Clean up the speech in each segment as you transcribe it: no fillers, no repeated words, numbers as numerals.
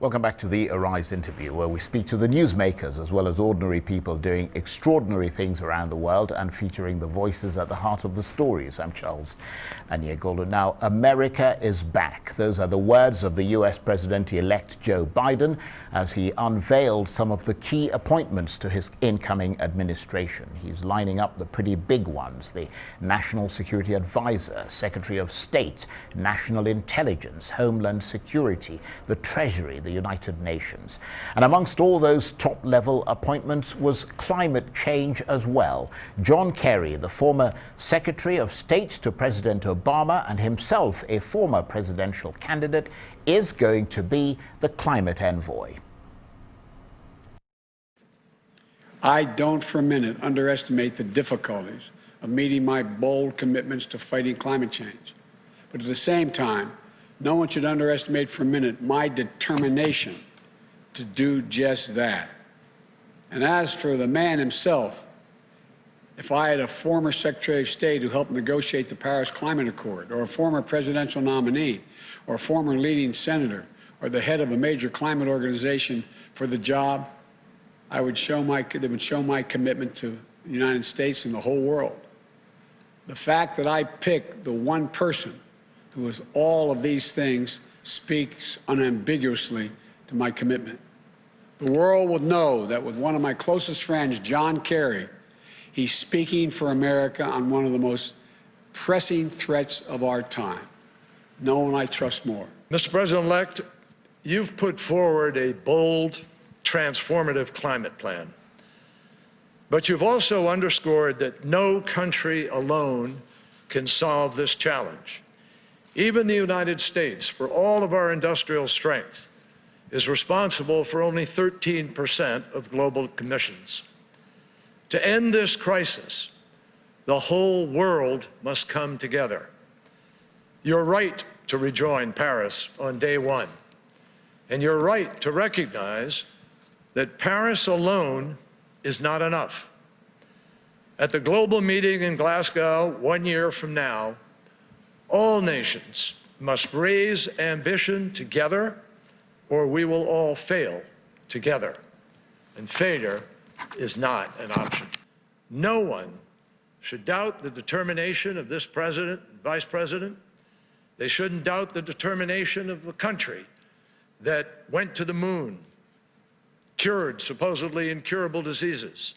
Welcome back to the Arise interview, where we speak to the newsmakers as well as ordinary people doing extraordinary things around the world and featuring the voices at the heart of the stories. I'm Charles Aniegolo. Now, America is back. Those are the words of the US President-elect Joe Biden as he unveiled some of the key appointments to his incoming administration. He's lining up the pretty big ones: the National Security Advisor, Secretary of State, National Intelligence, Homeland Security, the Treasury, the United Nations. And amongst all those top-level appointments was climate change as well. John Kerry, the former Secretary of State to President Obama and himself a former presidential candidate, is going to be the climate envoy. I don't for a minute underestimate the difficulties of meeting my bold commitments to fighting climate change. But at the same time, no one should underestimate for a minute my determination to do just that. And as for the man himself, if I had a former Secretary of State who helped negotiate the Paris Climate Accord, or a former presidential nominee, or a former leading senator, or the head of a major climate organization for the job, they would show my commitment to the United States and the whole world. The fact that I picked the one person who is all of these things speaks unambiguously to my commitment. The world will know that with one of my closest friends, John Kerry, he's speaking for America on one of the most pressing threats of our time. No one I trust more. Mr. President-elect, you've put forward a bold, transformative climate plan. But you've also underscored that no country alone can solve this challenge. Even the United States, for all of our industrial strength, is responsible for only 13% of global emissions. To end this crisis, the whole world must come together. You're right to rejoin Paris on day one, and you're right to recognize that Paris alone is not enough. At the global meeting in Glasgow 1 year from now, all nations must raise ambition together, or we will all fail together. And failure is not an option. No one should doubt the determination of this president and vice president. They shouldn't doubt the determination of a country that went to the moon, cured supposedly incurable diseases,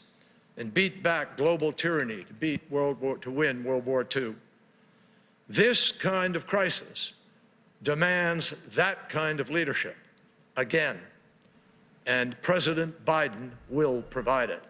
and beat back global tyranny to win World War II. This kind of crisis demands that kind of leadership again, and President Biden will provide it.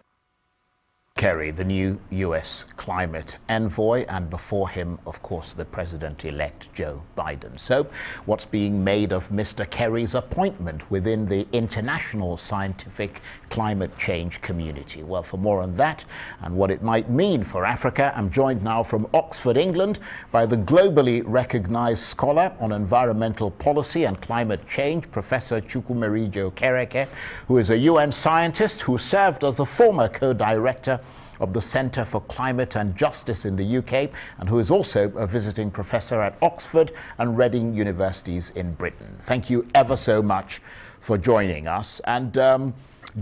Kerry, the new US climate envoy, and before him, of course, the President-elect Joe Biden. So, what's being made of Mr. Kerry's appointment within the international scientific climate change community? Well, for more on that and what it might mean for Africa, I'm joined now from Oxford, England, by the globally recognized scholar on environmental policy and climate change, Professor Chukwumerije Okereke, who is a UN scientist who served as the former co-director of the Centre for Climate and Justice in the UK, and who is also a visiting professor at Oxford and Reading universities in Britain. Thank you ever so much for joining us. And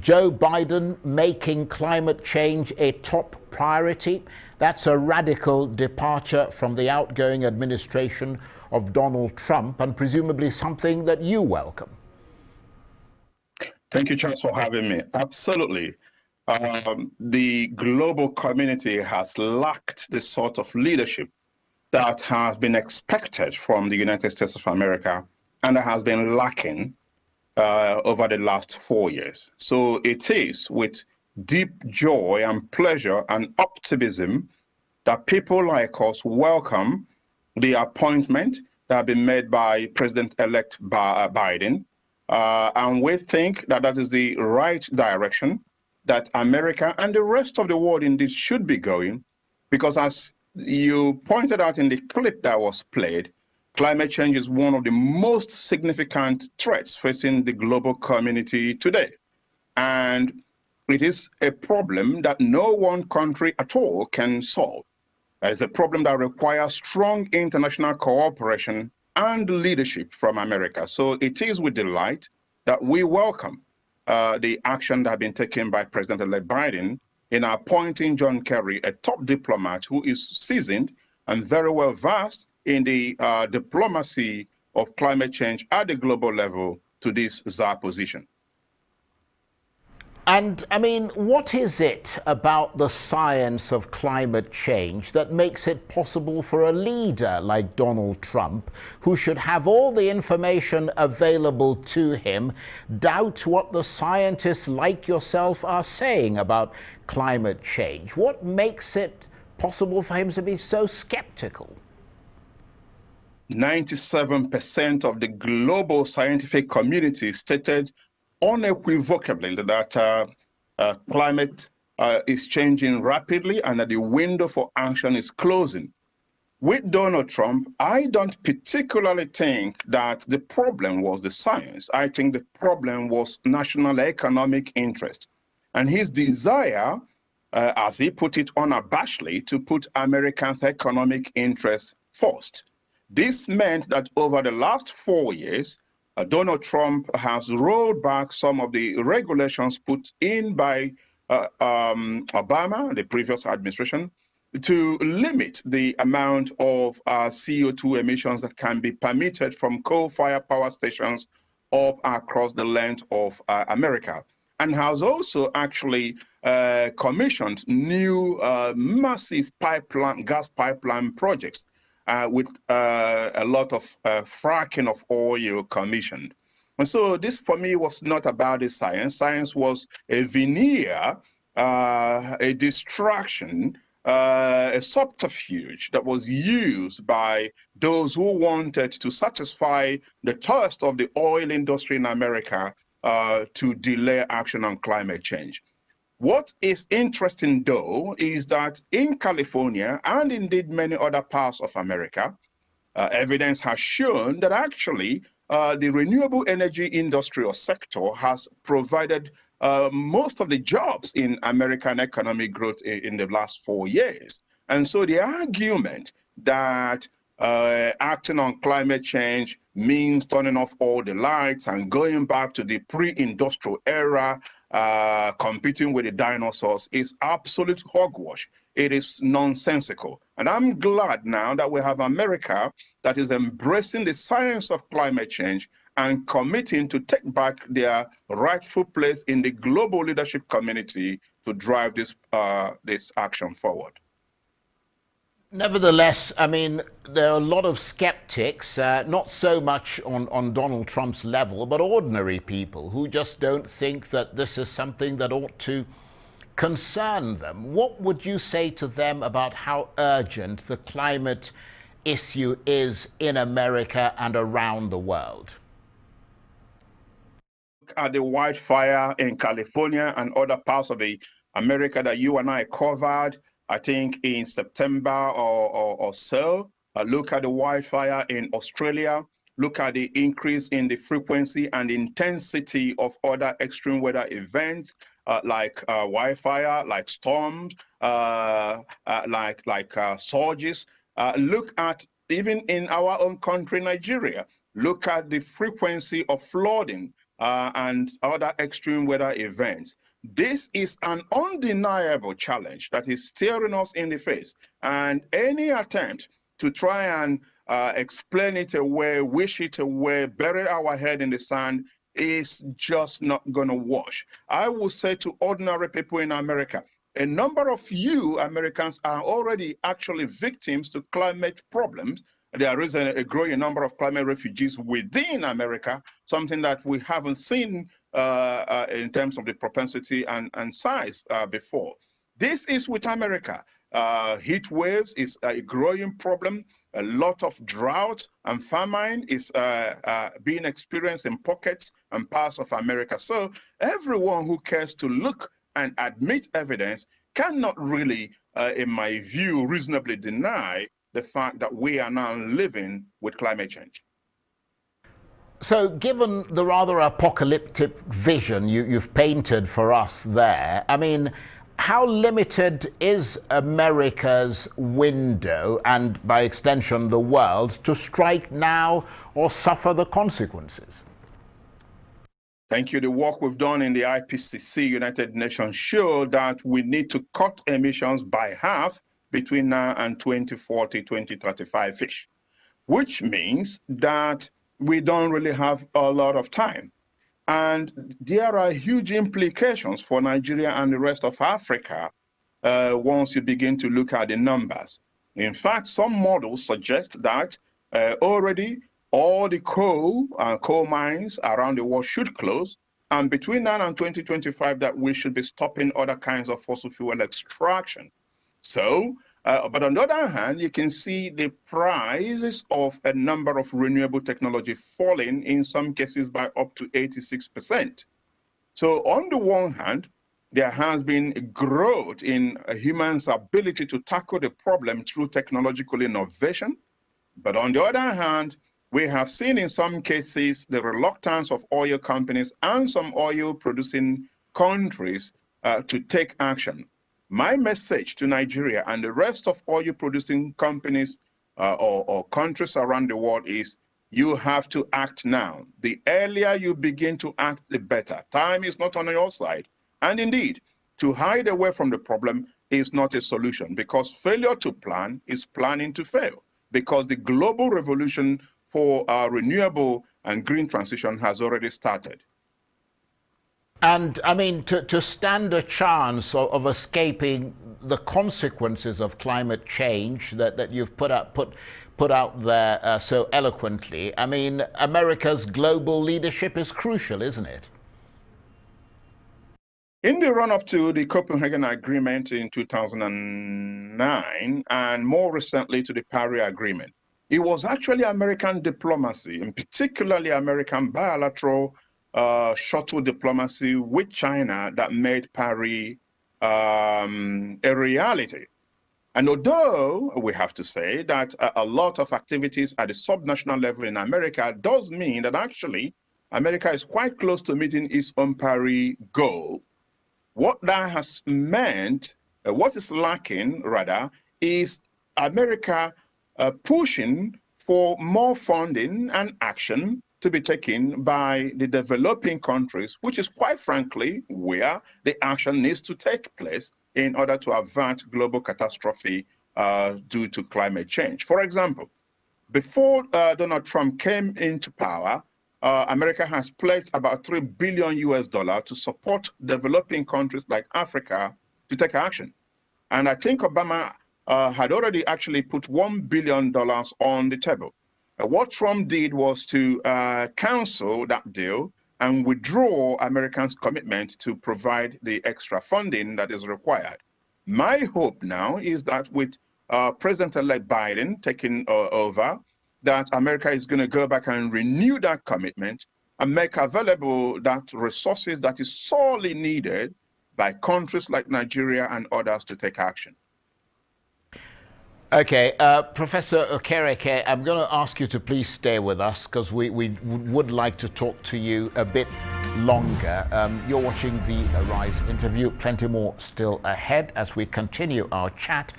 Joe Biden making climate change a top priority, that's a radical departure from the outgoing administration of Donald Trump, and presumably something that you welcome. Thank you, Charles, for having me. Absolutely. The global community has lacked the sort of leadership that has been expected from the United States of America and that has been lacking over the last 4 years. So it is with deep joy and pleasure and optimism that people like us welcome the appointment that has been made by President-elect Biden. And we think that that is the right direction that America and the rest of the world indeed should be going, because as you pointed out in the clip that was played, climate change is one of the most significant threats facing the global community today. And it is a problem that no one country at all can solve. It is a problem that requires strong international cooperation and leadership from America. So it is with delight that we welcome the action that has been taken by President-elect Biden in appointing John Kerry, a top diplomat who is seasoned and very well versed in the diplomacy of climate change at the global level, to this czar position. And I mean, what is it about the science of climate change that makes it possible for a leader like Donald Trump, who should have all the information available to him, doubt what the scientists like yourself are saying about climate change? What makes it possible for him to be so skeptical? 97% of the global scientific community stated unequivocally that climate is changing rapidly and that the window for action is closing. With Donald Trump, I don't particularly think that the problem was the science. I think the problem was national economic interest and his desire, as he put it unabashedly, to put Americans' economic interests first. This meant that over the last 4 years, Donald Trump has rolled back some of the regulations put in by Obama, the previous administration, to limit the amount of CO2 emissions that can be permitted from coal-fired power stations up across the length of America, and has also actually commissioned new massive gas pipeline projects with a lot of fracking of oil commissioned. And so this for me was not about the science. Science was a veneer, a distraction, a subterfuge that was used by those who wanted to satisfy the thirst of the oil industry in America to delay action on climate change. What is interesting, though, is that in California and indeed many other parts of America, evidence has shown that actually the renewable energy industry or sector has provided most of the jobs in American economic growth in the last 4 years. And so the argument that acting on climate change means turning off all the lights and going back to the pre-industrial era, competing with the dinosaurs, is absolute hogwash. It is nonsensical. And I'm glad now that we have America that is embracing the science of climate change and committing to take back their rightful place in the global leadership community to drive this action forward. Nevertheless, I mean, there are a lot of skeptics, not so much on Donald Trump's level, but ordinary people who just don't think that this is something that ought to concern them. What would you say to them about how urgent the climate issue is in America and around the world? Look at the wildfire in California and other parts of America that you and I covered, I think in September or so. Look at the wildfire in Australia. Look at the increase in the frequency and intensity of other extreme weather events like wildfire, like storms, like surges. Look at, even in our own country, Nigeria, look at the frequency of flooding and other extreme weather events. This is an undeniable challenge that is staring us in the face. And any attempt to try and explain it away, wish it away, bury our head in the sand is just not going to wash. I will say to ordinary people in America, a number of you Americans are already actually victims to climate problems. There is a growing number of climate refugees within America, something that we haven't seen in terms of the propensity and size before. This is with America. Heat waves is a growing problem. A lot of drought and famine is being experienced in pockets and parts of America. So everyone who cares to look and admit evidence cannot really, in my view, reasonably deny the fact that we are now living with climate change. So given the rather apocalyptic vision you've painted for us there, I mean, how limited is America's window, and by extension the world, to strike now or suffer the consequences? Thank you. The work we've done in the IPCC, United Nations, show that we need to cut emissions by half between now and 2040, 2035-ish, which means that we don't really have a lot of time. And there are huge implications for Nigeria and the rest of Africa once you begin to look at the numbers. In fact, some models suggest that already all the coal mines around the world should close, and between now and 2025 that we should be stopping other kinds of fossil fuel extraction. So, but on the other hand, you can see the prices of a number of renewable technology falling, in some cases by up to 86%. So on the one hand, there has been a growth in humans' ability to tackle the problem through technological innovation. But on the other hand, we have seen in some cases the reluctance of oil companies and some oil-producing countries to take action. My message to Nigeria and the rest of oil-producing companies or countries around the world is you have to act now. The earlier you begin to act, the better. Time is not on your side. And indeed, to hide away from the problem is not a solution, because failure to plan is planning to fail, because the global revolution for renewable and green transition has already started. And I mean, to stand a chance of escaping the consequences of climate change that you've put out there so eloquently, I mean, America's global leadership is crucial, isn't it? In the run-up to the Copenhagen Agreement in 2009, and more recently to the Paris Agreement, it was actually American diplomacy, and particularly American bilateral shuttle diplomacy with China, that made Paris a reality. And although we have to say that a lot of activities at the subnational level in America does mean that actually America is quite close to meeting its own Paris goal, what that has meant, what is lacking rather, is America pushing for more funding and action to be taken by the developing countries, which is quite frankly where the action needs to take place in order to avert global catastrophe due to climate change. For example, before Donald Trump came into power, America has pledged about $3 billion to support developing countries like Africa to take action. And I think Obama had already actually put $1 billion on the table. What Trump did was to cancel that deal and withdraw Americans' commitment to provide the extra funding that is required. My hope now is that with President-elect Biden taking over, that America is going to go back and renew that commitment and make available that resources that is sorely needed by countries like Nigeria and others to take action. Okay, Professor Okereke, I'm going to ask you to please stay with us, because we would like to talk to you a bit longer. You're watching the Arise interview. Plenty more still ahead as we continue our chat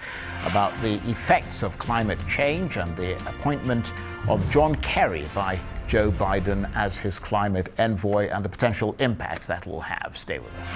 about the effects of climate change and the appointment of John Kerry by Joe Biden as his climate envoy and the potential impacts that will have. Stay with us.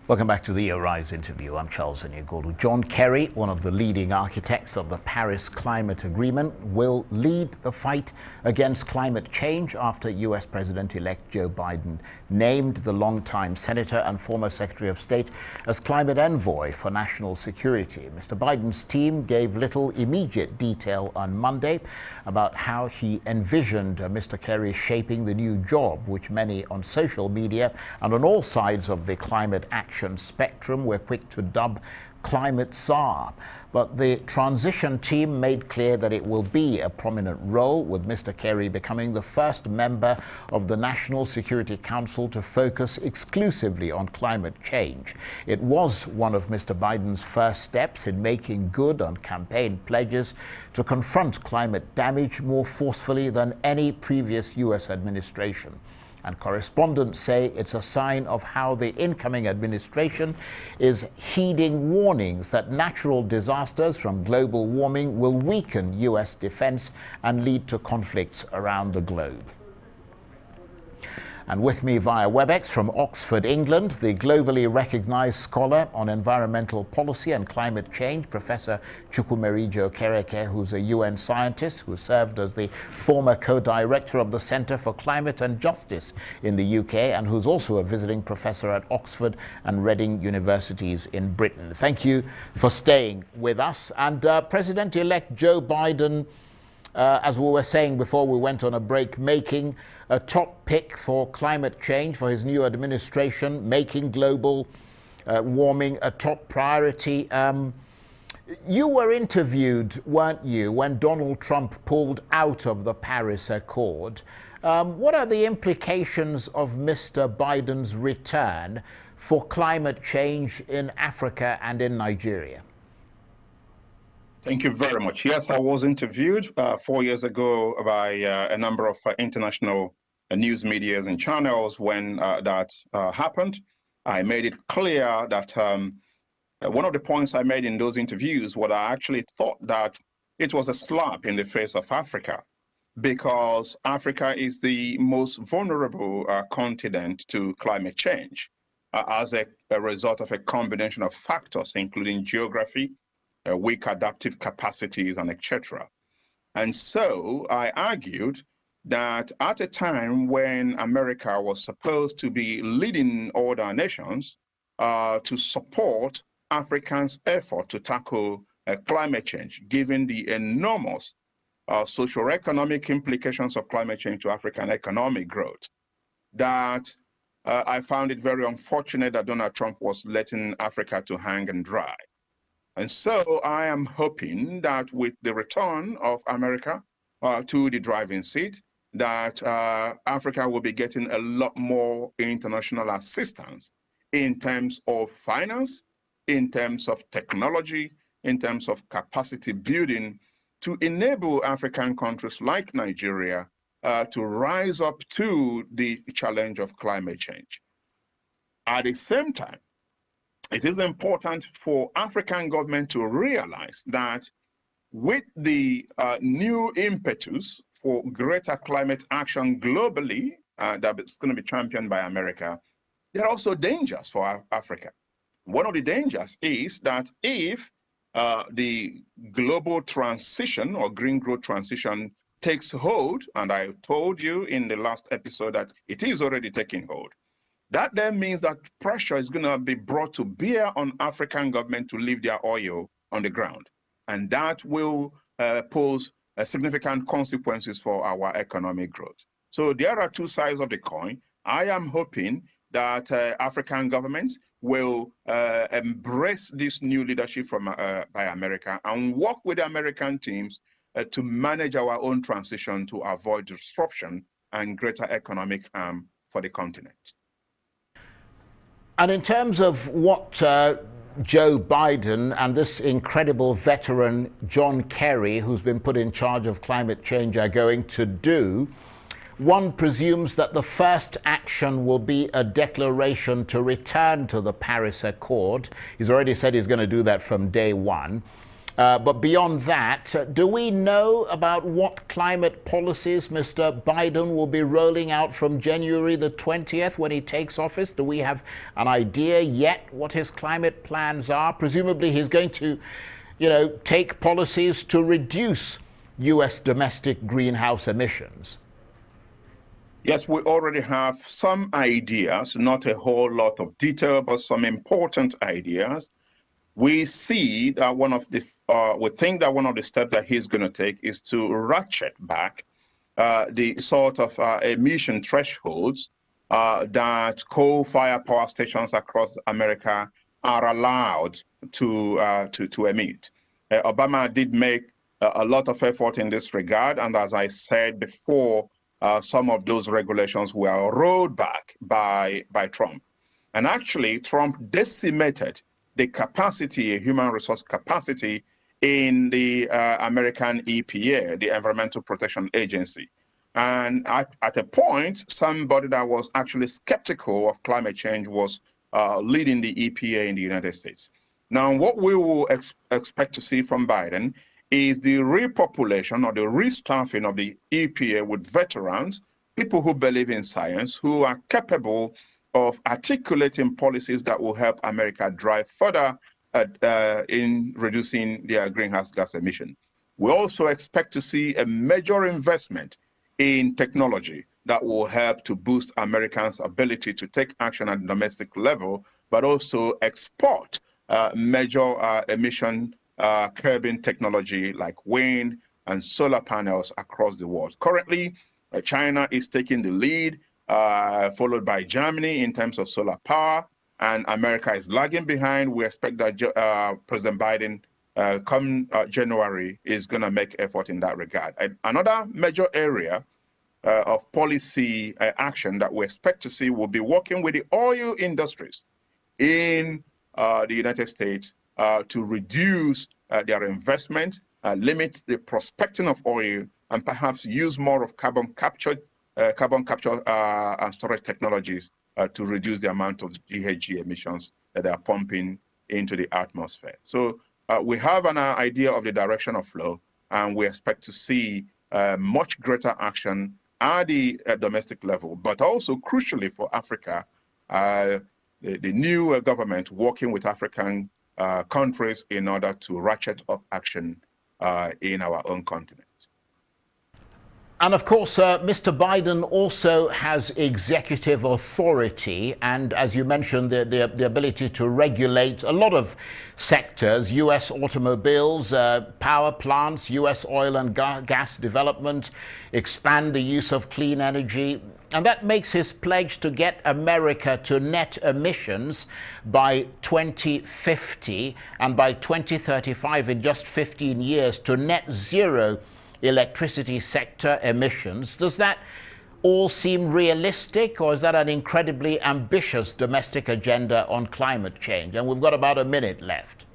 Welcome back to the Arise interview. I'm Charles Enyegolu. John Kerry, one of the leading architects of the Paris Climate Agreement, will lead the fight against climate change after US President-elect Joe Biden named the longtime senator and former Secretary of State as climate envoy for national security. Mr. Biden's team gave little immediate detail on Monday about how he envisioned Mr. Kerry shaping the new job, which many on social media and on all sides of the climate action spectrum were quick to dub climate czar. But the transition team made clear that it will be a prominent role, with Mr. Kerry becoming the first member of the National Security Council to focus exclusively on climate change. It was one of Mr. Biden's first steps in making good on campaign pledges to confront climate damage more forcefully than any previous U.S. administration. And correspondents say it's a sign of how the incoming administration is heeding warnings that natural disasters from global warming will weaken U.S. defense and lead to conflicts around the globe. And with me via WebEx from Oxford, England, the globally recognized scholar on environmental policy and climate change, Professor Chukwumerije Okereke, who's a UN scientist who served as the former co-director of the Centre for Climate and Justice in the UK, and who's also a visiting professor at Oxford and Reading Universities in Britain. Thank you for staying with us. And President-elect Joe Biden, as we were saying before we went on a break, making a top pick for climate change for his new administration, making global warming a top priority. You were interviewed, weren't you, when Donald Trump pulled out of the Paris Accord? What are the implications of Mr. Biden's return for climate change in Africa and in Nigeria? Thank you very much. Yes, I was interviewed 4 years ago by a number of international news medias and channels when that happened. I made it clear that one of the points I made in those interviews was I actually thought that it was a slap in the face of Africa, because Africa is the most vulnerable continent to climate change as a result of a combination of factors, including geography, weak adaptive capacities, and etc. And so I argued that at a time when America was supposed to be leading other nations to support Africans' effort to tackle climate change, given the enormous socioeconomic implications of climate change to African economic growth, that I found it very unfortunate that Donald Trump was letting Africa to hang and dry. And so I am hoping that with the return of America to the driving seat, that Africa will be getting a lot more international assistance in terms of finance, in terms of technology, in terms of capacity building, to enable African countries like Nigeria to rise up to the challenge of climate change. At the same time, it is important for African government to realize that with the new impetus for greater climate action globally that is going to be championed by America, there are also dangers for Africa. One of the dangers is that if the global transition or green growth transition takes hold, and I told you in the last episode that it is already taking hold, that then means that pressure is going to be brought to bear on African government to leave their oil on the ground. And that will pose significant consequences for our economic growth. So there are two sides of the coin. I am hoping that African governments will embrace this new leadership from by America and work with the American teams to manage our own transition to avoid disruption and greater economic harm for the continent. And in terms of what Joe Biden and this incredible veteran John Kerry, who's been put in charge of climate change, are going to do, one presumes that the first action will be a declaration to return to the Paris Accord. He's already said he's going to do that from day one. But beyond that, do we know about what climate policies Mr. Biden will be rolling out from January the 20th when he takes office? Do we have an idea yet what his climate plans are? Presumably he's going to, take policies to reduce US domestic greenhouse emissions. Yes, we already have some ideas, not a whole lot of detail, but some important ideas. We see that we think that one of the steps that he's going to take is to ratchet back the sort of emission thresholds that coal-fired power stations across America are allowed to emit. Obama did make a lot of effort in this regard, and as I said before, some of those regulations were rolled back by Trump. And actually, Trump decimated the capacity, human resource capacity, in the American EPA, the Environmental Protection Agency. And at a point, somebody that was actually skeptical of climate change was leading the EPA in the United States. Now, what we will expect to see from Biden is the repopulation or the restaffing of the EPA with veterans, people who believe in science, who are capable of articulating policies that will help America drive further in reducing their greenhouse gas emission. We also expect to see a major investment in technology that will help to boost Americans' ability to take action at the domestic level, but also export major emission curbing technology like wind and solar panels across the world. Currently, China is taking the lead, followed by Germany in terms of solar power, and America is lagging behind. We expect that President Biden, come January, is going to make effort in that regard. Another major area of policy action that we expect to see will be working with the oil industries in the United States to reduce their investment, limit the prospecting of oil, and perhaps use more of carbon capture and storage technologies to reduce the amount of GHG emissions that they are pumping into the atmosphere. So we have an idea of the direction of flow, and we expect to see much greater action at the domestic level, but also crucially for Africa, the new government working with African countries in order to ratchet up action in our own continent. And of course, Mr. Biden also has executive authority, and as you mentioned, the ability to regulate a lot of sectors: U.S. automobiles, power plants, U.S. oil and gas development, expand the use of clean energy. And that makes his pledge to get America to net emissions by 2050 and by 2035, in just 15 years, to net zero electricity sector emissions. Does that all seem realistic, or is that an incredibly ambitious domestic agenda on climate change? And we've got about a minute left.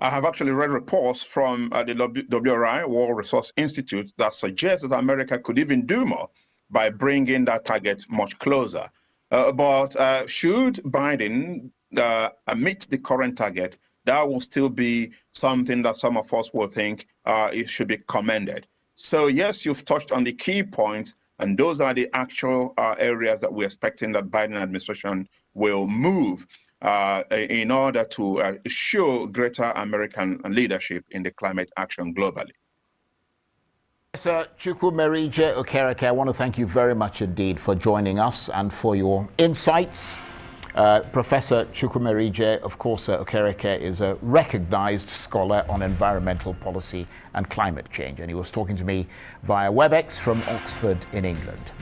I have actually read reports from the WRI, World Resource Institute, that suggests that America could even do more by bringing that target much closer. But should Biden meet the current target, that will still be something that some of us will think it should be commended. So yes, you've touched on the key points, and those are the actual areas that we're expecting that Biden administration will move in order to show greater American leadership in the climate action globally. Sir Chukwumerije Okereke, I want to thank you very much indeed for joining us and for your insights. Professor Chukwumerije, of course, Okereke is a recognized scholar on environmental policy and climate change, and he was talking to me via WebEx from Oxford in England.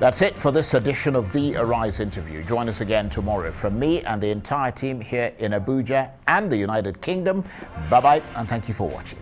That's it for this edition of The Arise interview. Join us again tomorrow. From me and the entire team here in Abuja and the United Kingdom, bye-bye, and thank you for watching.